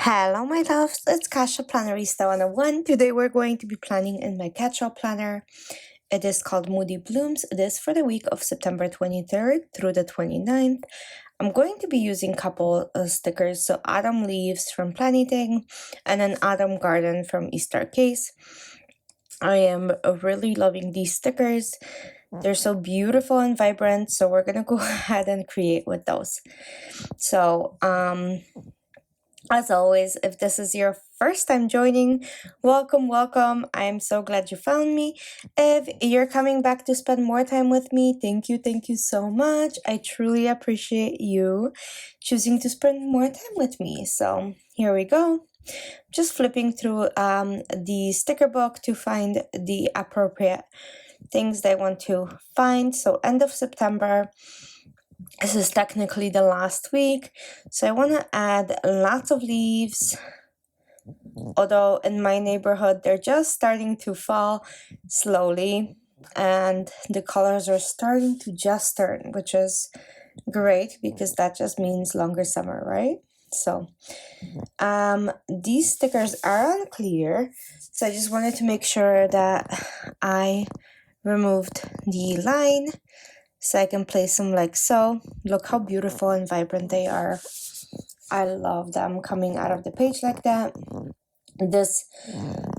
Hello, my loves. It's Kasha Plannerista 101. Today we're going to be planning in my catch-up planner. It is called Moody Blooms. It is for the week of September 23rd through the 29th. I'm going to be using a couple of stickers. So Autumn Leaves from Planting and then Autumn Garden from Easter Case. I am really loving these stickers. They're so beautiful and vibrant. So we're going to go ahead and create with those. So, as always, if this is your first time joining, welcome, welcome. I am so glad you found me. If you're coming back to spend more time with me, thank you so much. I truly appreciate you choosing to spend more time with me. So here we go. Just flipping through the sticker book to find the appropriate things that I want to find. So end of September. This is technically the last week, so I want to add lots of leaves, although in my neighborhood they're just starting to fall slowly and the colors are starting to just turn, which is great because that just means longer summer, right? So these stickers are unclear, so I just wanted to make sure that I removed the line so I can place them like so. Look how beautiful and vibrant they are. I love them coming out of the page like that. This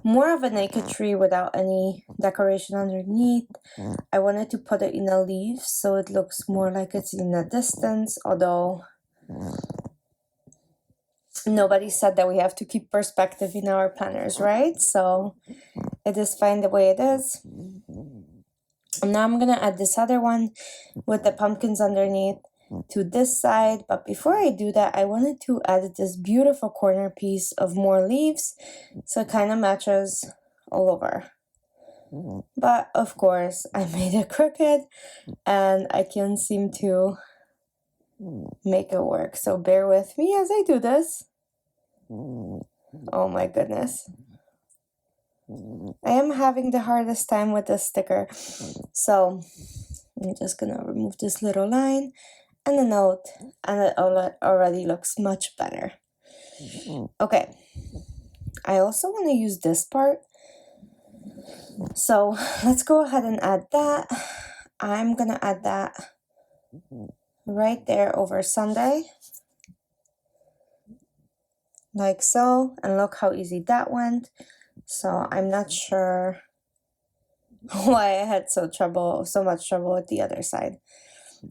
more of a naked tree without any decoration underneath. I wanted to put it in a leaf so it looks more like it's in the distance, although nobody said that we have to keep perspective in our planners, right? So it is fine the way it is. And now I'm gonna add this other one with the pumpkins underneath to this side, but before I do that, I wanted to add this beautiful corner piece of more leaves so it kind of matches all over. But of course I made it crooked and I can't seem to make it work, so bear with me as I do this. Oh my goodness, I am having the hardest time with this sticker. So I'm just gonna remove this little line and a note, and it already looks much better. Okay, I also want to use this part, so let's go ahead and add that. I'm gonna add that right there over Sunday, like so, and look how easy that went. So I'm not sure why I had so much trouble with the other side.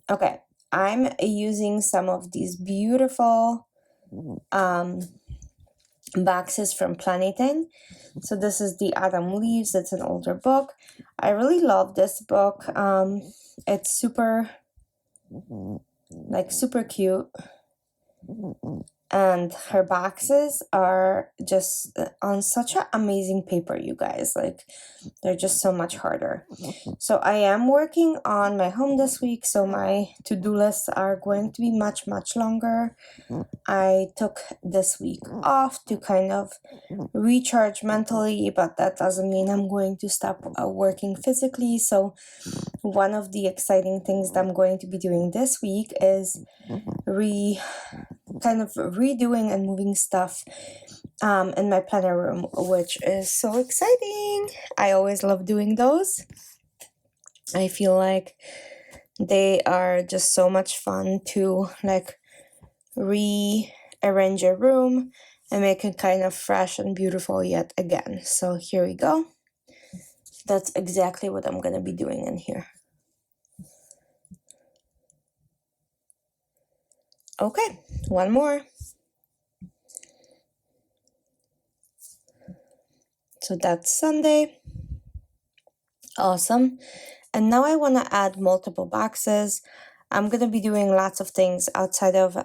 Okay, I'm using some of these beautiful boxes from Planting. So this is the Autumn Leaves. It's an older book. I really love this book. It's super cute. And her boxes are just on such an amazing paper, you guys. Like, they're just so much harder. So I am working on my home this week, so my to-do lists are going to be much longer. I took this week off to kind of recharge mentally, but that doesn't mean I'm going to stop working physically. So one of the exciting things that I'm going to be doing this week is redoing and moving stuff in my planner room, which is so exciting. I always love doing those. I feel like they are just so much fun to like rearrange your room and make it kind of fresh and beautiful yet again. So here we go. That's exactly what I'm gonna be doing in here. Okay, one more. So that's Sunday. Awesome. And now I want to add multiple boxes. I'm going to be doing lots of things outside of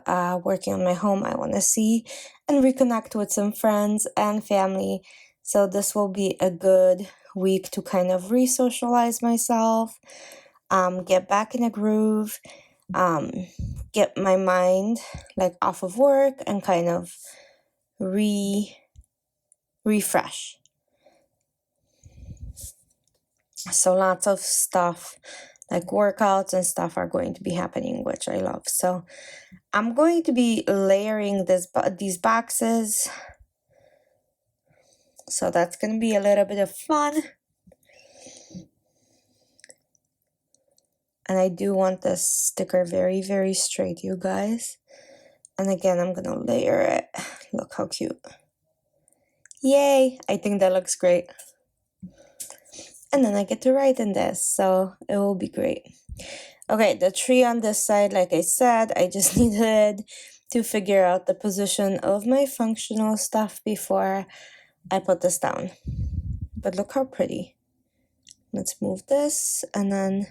working on my home. I want to see and reconnect with some friends and family. So this will be a good week to kind of re-socialize myself, get back in a groove, get my mind like off of work and kind of refresh. So lots of stuff like workouts and stuff are going to be happening, which I love. So I'm going to be layering these boxes, so that's going to be a little bit of fun. And I do want this sticker very, very straight, you guys. And again, I'm going to layer it. Look how cute. Yay! I think that looks great. And then I get to write in this, so it will be great. Okay, the tree on this side, like I said, I just needed to figure out the position of my functional stuff before I put this down. But look how pretty. Let's move this, and then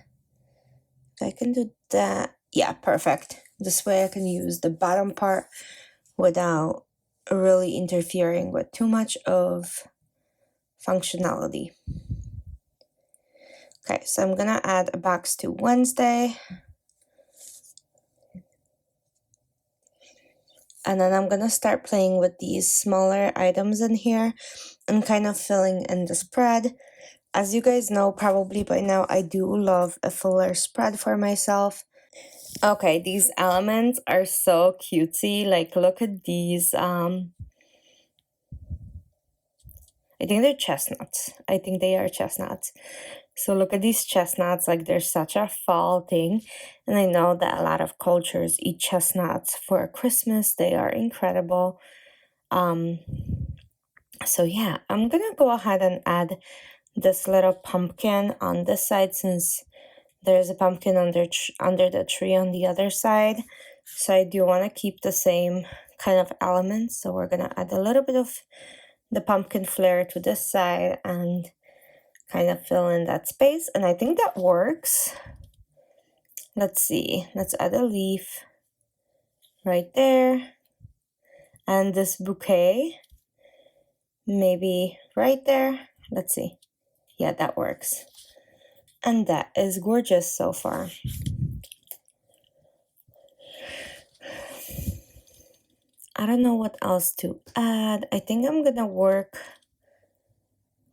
if I can do that, yeah, perfect. This way I can use the bottom part without really interfering with too much of functionality. Okay, so I'm gonna add a box to Wednesday. And then I'm gonna start playing with these smaller items in here and kind of filling in the spread. As you guys know probably by now, I do love a fuller spread for myself. Okay, these elements are so cutesy. Like, look at these. I think they're chestnuts. I think they are chestnuts. So look at these chestnuts, like they're such a fall thing. And I know that a lot of cultures eat chestnuts for Christmas. They are incredible. So yeah, I'm gonna go ahead and add this little pumpkin on this side since there's a pumpkin under the tree on the other side. So I do want to keep the same kind of elements. So we're gonna add a little bit of the pumpkin flair to this side and kind of fill in that space. And I think that works. Let's see, let's add a leaf right there. And this bouquet, maybe right there. Let's see. Yeah, that works. And that is gorgeous so far. I don't know what else to add. I think I'm gonna work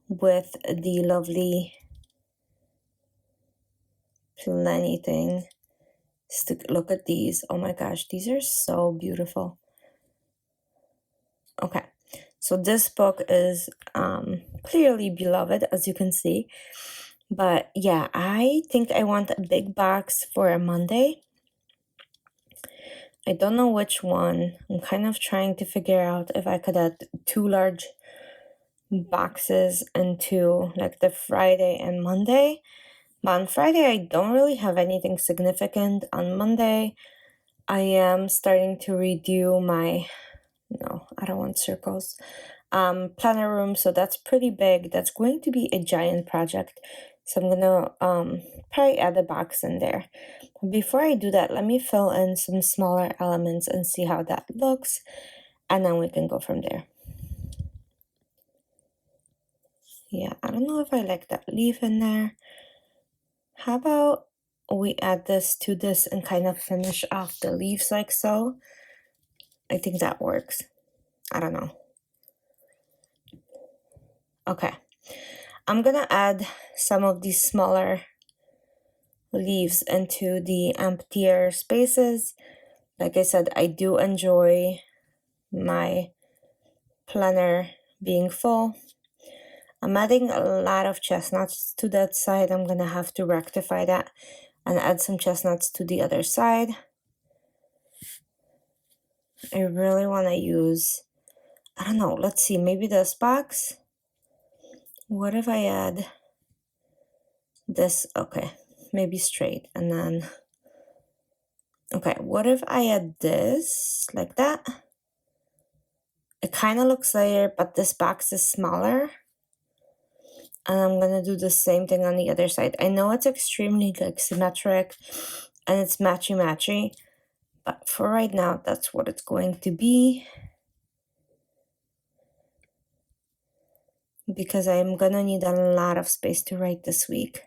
with the lovely Plenty thing. Look at these. Oh my gosh, these are so beautiful. Okay, so this book is clearly beloved, as you can see. But yeah, I think I want a big box for a Monday. I don't know which one. I'm kind of trying to figure out if I could add 2 large boxes into like the Friday and Monday. But on Friday, I don't really have anything significant. On Monday, I am starting to redo my, no, I don't want circles, planner room. So that's pretty big. That's going to be a giant project. So I'm gonna probably add a box in there. Before I do that, let me fill in some smaller elements and see how that looks, and then we can go from there. Yeah, I don't know if I like that leaf in there. How about we add this to this and kind of finish off the leaves like so? I think that works. I don't know. Okay. I'm gonna add some of these smaller leaves into the emptier spaces. Like I said, I do enjoy my planner being full. I'm adding a lot of chestnuts to that side. I'm gonna have to rectify that and add some chestnuts to the other side. I really want to use, I don't know, let's see, maybe this box. What if I add this? Okay, maybe straight, and then, okay, what if I add this like that? It kind of looks layered, but this box is smaller. And I'm gonna do the same thing on the other side. I know it's extremely like symmetric and it's matchy, but for right now, that's what it's going to be. Because I'm gonna need a lot of space to write this week.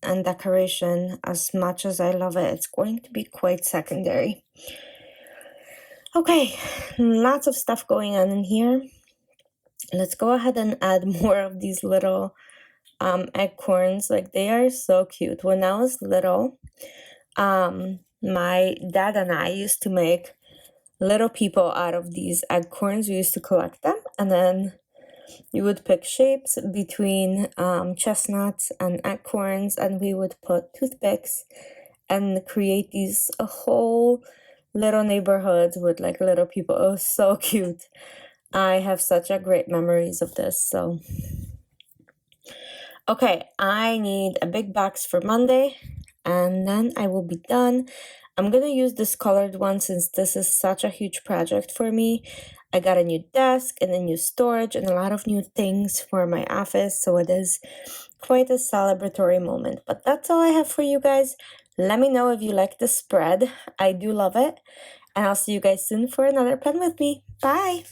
And decoration, as much as I love it, it's going to be quite secondary. Okay, lots of stuff going on in here. Let's go ahead and add more of these little acorns. Like, they are so cute. When I was little, My dad and I used to make little people out of these acorns. We used to collect them, and then you would pick shapes between chestnuts and acorns, and we would put toothpicks and create these whole little neighborhoods with like little people. It was so cute. I have such a great memories of this. So okay, I need a big box for Monday, and then I will be done. I'm gonna use this colored one since this is such a huge project for me. I got a new desk and a new storage and a lot of new things for my office, so it is quite a celebratory moment. But that's all I have for you guys. Let me know if you like the spread. I do love it. And I'll see you guys soon for another pen with me. Bye!